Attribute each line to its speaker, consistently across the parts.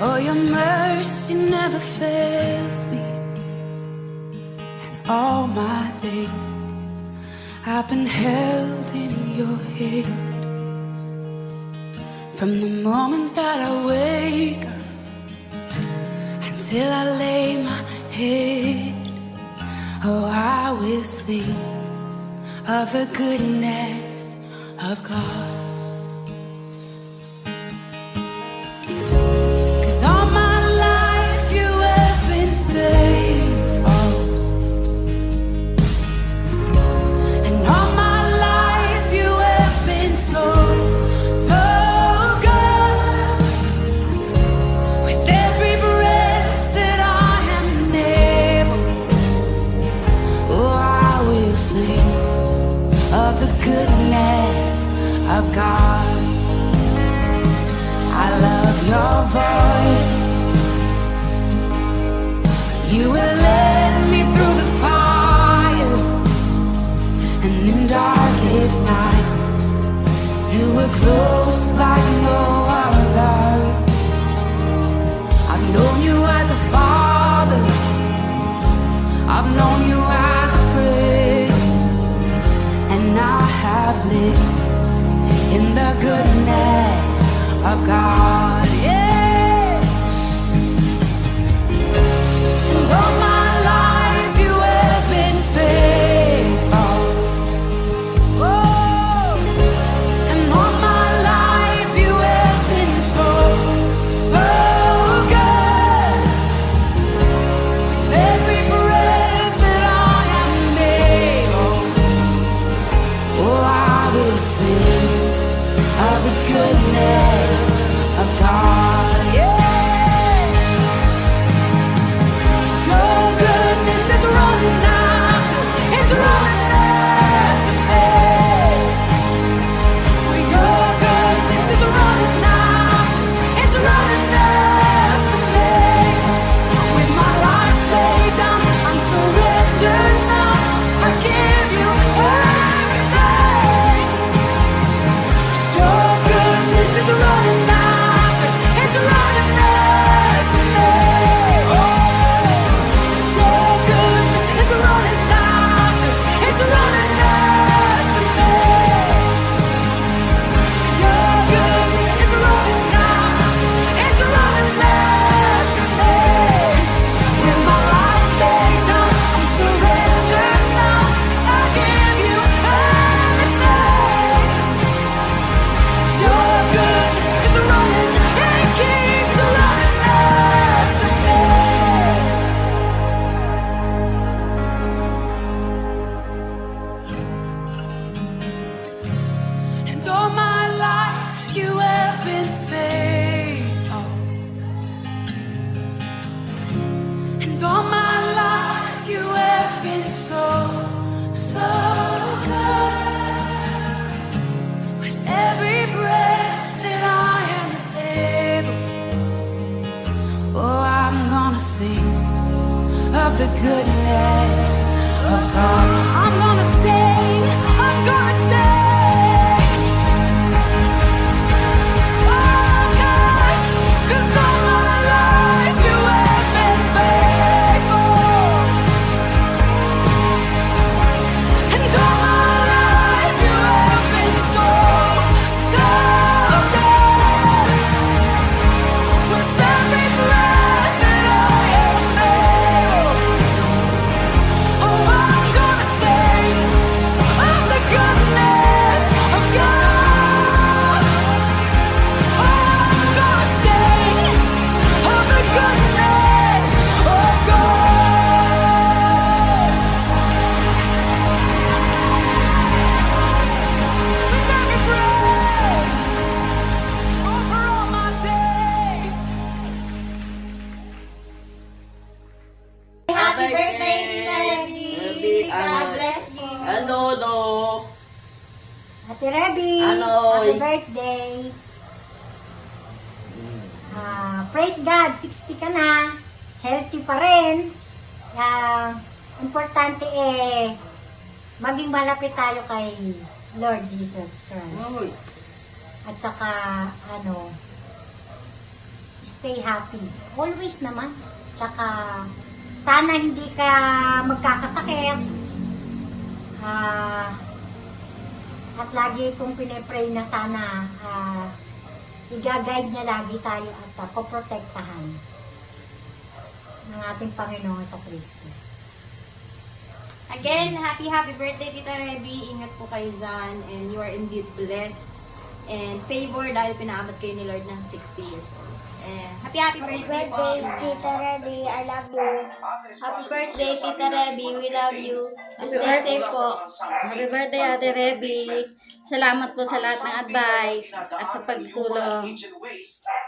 Speaker 1: Oh, your mercy never fails me. And all my days I've been held in your hand. From the moment that I wake up until I lay my head, oh, I will sing of the goodness of God. 'Cause all my life you have been faithful, and all my life you have been so, so good. With every breath that I am able, oh, I will sing of the goodness of God. I love your voice. You will lead me through the fire, and in darkest night you were close like no other. I've known you as a father, I've known you as a friend, and I have lived in the goodness of God, yeah. And all my life you have been faithful. Oh, and all my life you have been so, so good. With every breath that I am able, oh, I will sing of the goodness of God, yeah. Your goodness is running after, it's running after me. Your goodness is running after, it's running after me. With my life laid down, I'm surrendered now. I give you everything. Your goodness is running after, it's running after me. Oh, your goodness is running after, it's running after me. Your goodness is running after, it's running after me. With my life laid down, I'm surrendered now. I give you everything. Your goodness is running, it keeps running after me. And all my life you have been faithful, and all my life you have been so, so good. With every breath that I am able, oh, I'm gonna sing of the goodness of God. I'm gonna sing, I'm gonna sing. Oh, 'cause all my life you have been faithful, and all my life you have been so, so good. With every breath that I am able, oh, I'm gonna sing of the goodness of God. Oh, I'm gonna sing of the goodness of God. With every breath, over all my days.
Speaker 2: Happy birthday, Tita Rebby! God bless you!
Speaker 3: Hello, hello.
Speaker 2: Ate Rebby!
Speaker 3: Hello.
Speaker 2: Happy birthday! Praise God! 60 ka na! Healthy pa rin! Importante maging malapit tayo kay Lord Jesus Christ.
Speaker 3: Uy.
Speaker 2: At saka, stay happy. Always naman. Tsaka, sana hindi ka magkakasakit. At lagi kong pinipray na sana i-guide niya lagi tayo at poprotektahan ng ating Panginoon sa Kristo.
Speaker 3: Again, happy birthday, Tita Reby. Ingat po kayo dyan. And you are indeed blessed and favored dahil pinaabot kayo ni Lord ng 60 years old. And happy birthday po.
Speaker 4: Tita Reby, I love you. Happy birthday, Tita Reby, we love you. Stay safe po.
Speaker 5: Happy birthday, Ate Reby. Salamat po sa lahat ng advice at sa pagtulong.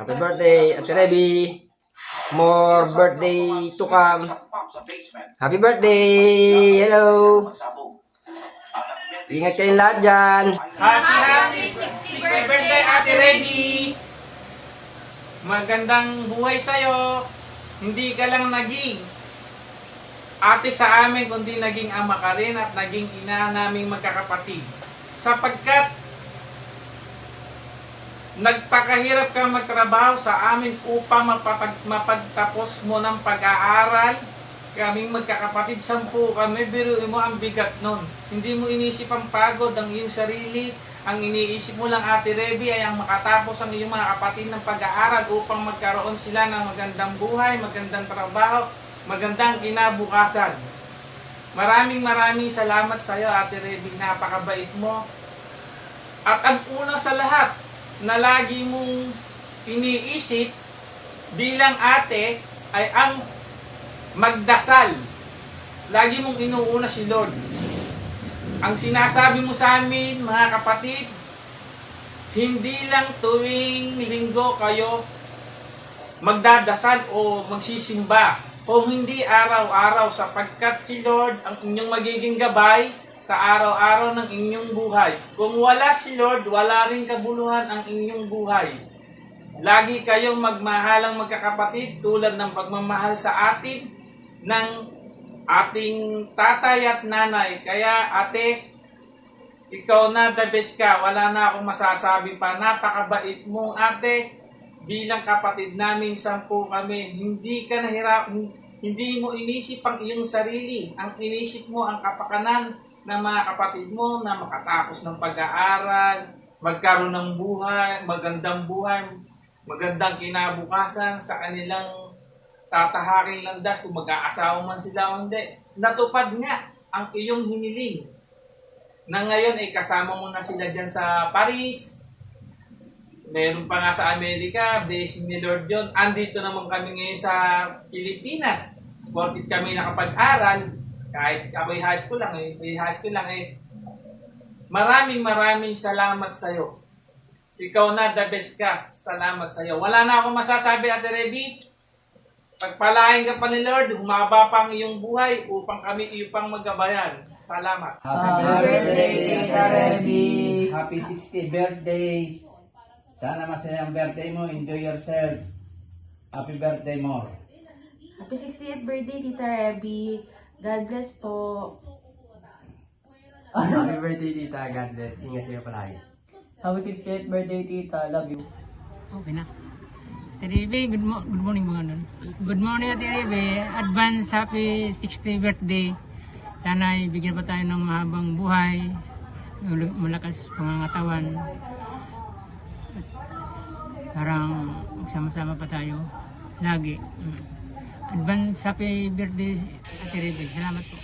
Speaker 6: Happy birthday, Ate Reby. More birthday to come. Happy birthday! Hello! Ingat kayong lahat dyan.
Speaker 7: Happy 60th birthday, Ate Reby! Magandang buhay sa'yo. Hindi ka lang naging ate sa amin, kundi naging ama ka rin at naging ina naming magkakapatid. Sapagkat nagpakahirap kang magtrabaho sa amin upang mapagtapos mo ng pag-aaral. Kaming magkakapatid, 10 kami, biruin mo ang bigat nun. Hindi mo inisip ang pagod ang iyong sarili. Ang iniisip mo lang, Ate Reby, ay ang makatapos ang iyong mga kapatid ng pag-aaral upang magkaroon sila ng magandang buhay, magandang trabaho, magandang kinabukasan. Maraming salamat sa iyo, Ate Reby. Napakabait mo. At ang una sa lahat na lagi mong iniisip bilang ate ay ang magdasal. Lagi mong inuuna si Lord. Ang sinasabi mo sa amin, mga kapatid, hindi lang tuwing linggo kayo magdadasal o magsisimba, kung hindi araw-araw, sapagkat si Lord ang inyong magiging gabay sa araw-araw ng inyong buhay. Kung wala si Lord, wala rin kabuluhan ang inyong buhay. Lagi kayong magmahalang magkakapatid tulad ng pagmamahal sa atin ng ating tatay at nanay. Kaya ate, ikaw na the best ka. Wala na akong masasabi pa. Napakabait mo, ate. Bilang kapatid namin, 10 kami. Hindi ka nahirap, hindi mo inisip ang iyong sarili. Ang inisip mo ang kapakanan ng mga kapatid mo na makatapos ng pag-aaral, magkaroon ng buhay, magandang kinabukasan sa kanilang tatahaking landas kung mag-aasawa man sila o hindi. Natupad nga ang iyong hiniling na ngayon ay kasama mo na sila dyan sa Paris. Meron pa nga sa Amerika, blessing ni Lord John. Andito naman kami ngayon sa Pilipinas. Porkit kami nakapag-aral, kahit ako'y high school lang maraming salamat sa iyo. Ikaw na the best ka. Salamat sa iyo. Wala na akong masasabi, Ate Reby. Pagpalain ka pa ni Lord, humaba pa ang iyong buhay upang kami iyong magabayan. Salamat.
Speaker 8: Happy birthday, Tita Reby. Happy 60th birthday. Sana masaya ang birthday mo. Enjoy yourself. Happy birthday more.
Speaker 9: Happy 60th birthday, Tita Reby. God bless po.
Speaker 10: Happy birthday, Tita. God bless. Ingat kayo palagi.
Speaker 11: Happy 60th birthday, Tita. Love you.
Speaker 12: Okay na. Ate Reby, good morning mga nun. Good morning, Ate Reby. Advance happy 60th birthday. Sana bigyan pa tayo ng mahabang buhay, malakas pangangatawan. Parang magsama-sama pa tayo lagi. Advance happy birthday, Ate Reby. Salamat po.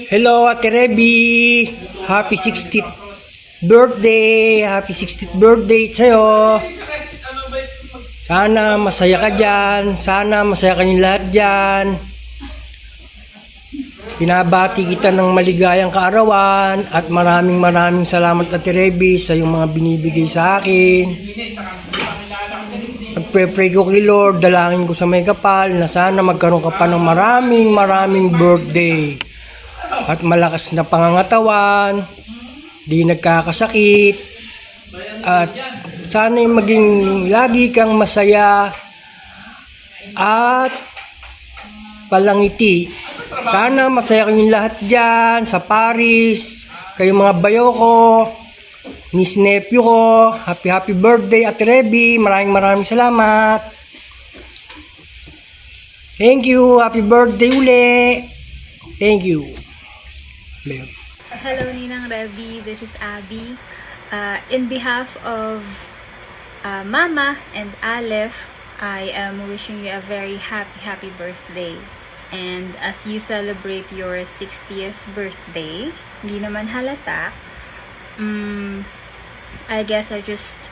Speaker 13: Hello, Ate Reby. Happy 60th birthday. Happy 60th birthday sa'yo. Sana masaya ka dyan. Sana masaya kayong lahat dyan. Pinabati kita ng maligayang kaarawan. At maraming salamat, Ate Reby, sa yung mga binibigay sa akin. Nagpre-pray ko kay Lord, dalangin ko sa may kapal na sana magkaroon ka pa ng maraming birthday. At malakas na pangangatawan, di nagkakasakit. At sana yung maging lagi kang masaya at palangiti. Sana masaya kayong lahat dyan sa Paris, kayong mga bayo ko. Miss nephew ko, happy birthday Ate Reby. Maraming salamat. Thank you. Happy birthday uli. Thank you.
Speaker 14: Hello Ninang Reby, this is Abby. In behalf of Mama and Aleph, I am wishing you a very happy birthday. And as you celebrate your 60th birthday, hindi naman halata, I guess I just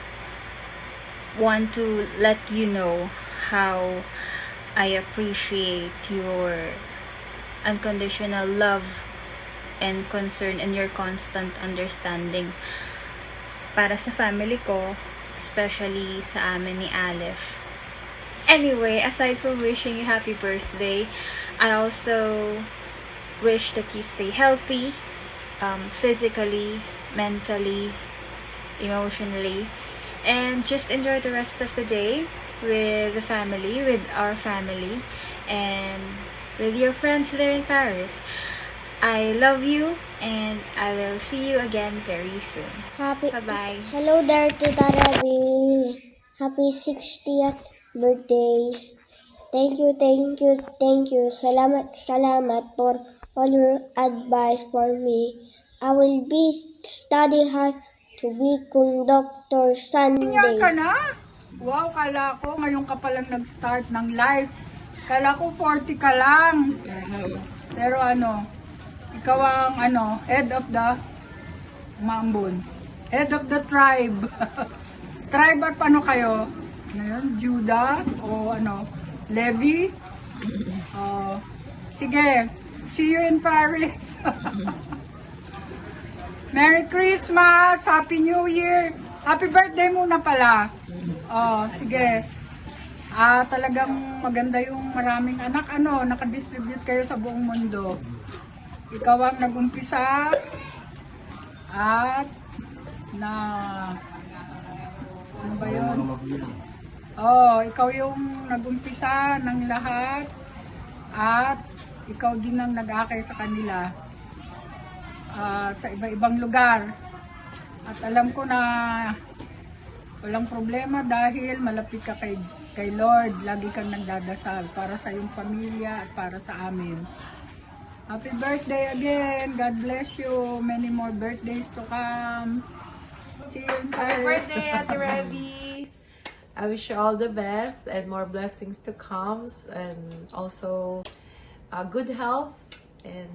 Speaker 14: want to let you know how I appreciate your unconditional love and concern and your constant understanding para sa family ko, especially sa amin ni Aleph. Anyway, aside from wishing you happy birthday, I also wish that you stay healthy, physically, mentally, emotionally, and just enjoy the rest of the day with the family, with our family, and with your friends there in Paris. I love you, and I will see you again very soon. Bye-bye.
Speaker 4: Hello there, Tita Reby. Happy 60th birthday. Thank you. Salamat for all your advice for me. I will be study hard to become Dr. Sunday.
Speaker 15: Ganyan ka na? Wow, kala ko ngayon ka palang nag-start ng life. Kala ko 40 ka lang. Pero ikaw ang head of the Mambon. Head of the tribe. Tribe at paano kayo? Judah o Levi? Sige, see you in Paris. Merry Christmas! Happy New Year! Happy birthday muna pala. Sige. Talagang maganda yung maraming anak, nakadistribute kayo sa buong mundo. Ikaw ang nag-umpisa at ano ba yun? Ikaw yung nag-umpisa ng lahat at ikaw din ang nag-akay sa kanila sa iba-ibang lugar. At alam ko na walang problema dahil malapit ka kay Lord. Lagi kang nagdadasal para sa iyong pamilya at para sa amin. Happy birthday again. God bless you. Many more birthdays to come. See you in Paris.
Speaker 9: Happy birthday, Ate Reby. I wish you all the best and more blessings to come, and also good health, and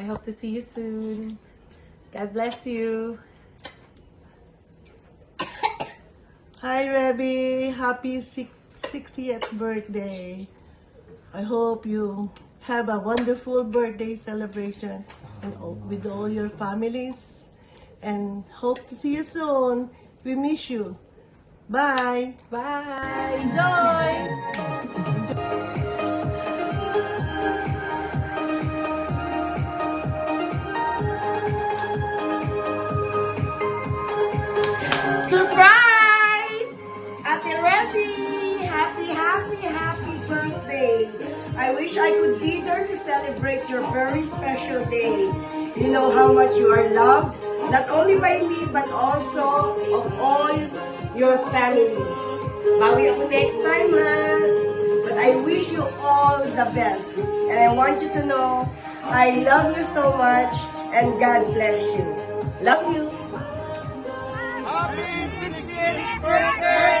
Speaker 9: I hope to see you soon. God bless you.
Speaker 16: Hi Reby, happy 60th birthday. I hope you have a wonderful birthday celebration with all your families, and hope to see you soon. We miss you. Bye.
Speaker 9: Bye. Enjoy.
Speaker 17: Surprise! Ate Reby! Happy birthday! I wish I could be there to celebrate your very special day. You know how much you are loved, not only by me, but also of all your family. Bawi ako next time, ha? But I wish you all the best. And I want you to know, I love you so much, and God bless you. Love you.
Speaker 15: Happy 60th birthday!